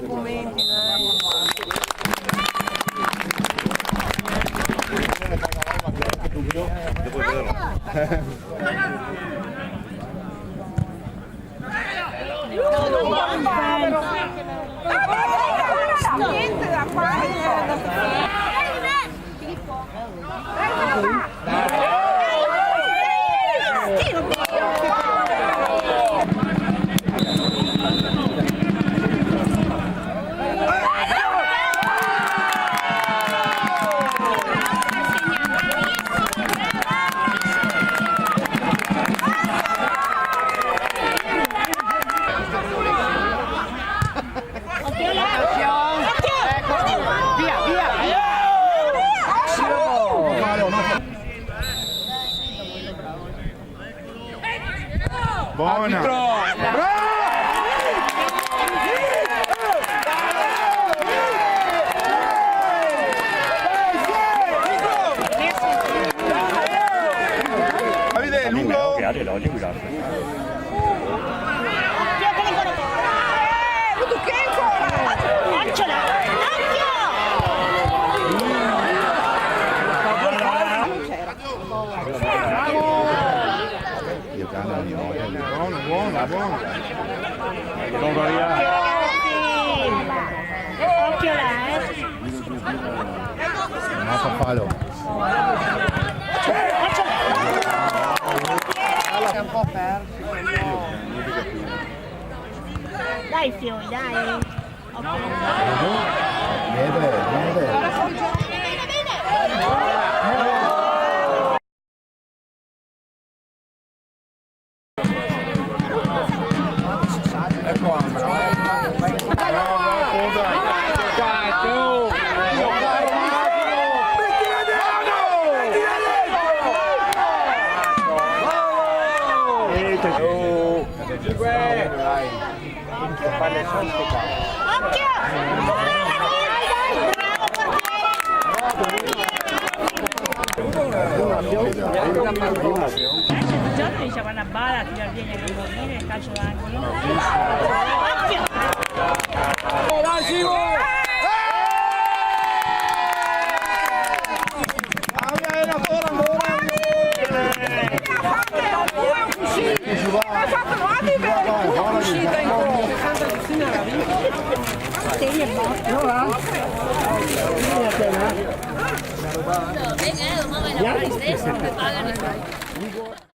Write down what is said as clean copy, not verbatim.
Commenti, niente da fare. Buona! Davide, lungo! Buona, buona. Occhio là, Non fa fallo. È un po' perso. Dai Fiori, dai. Giorno diceva una balla, ti viene a morire, il calcio d'angolo. Occhio! Venga, ormai vai a fare stesso, non pagano.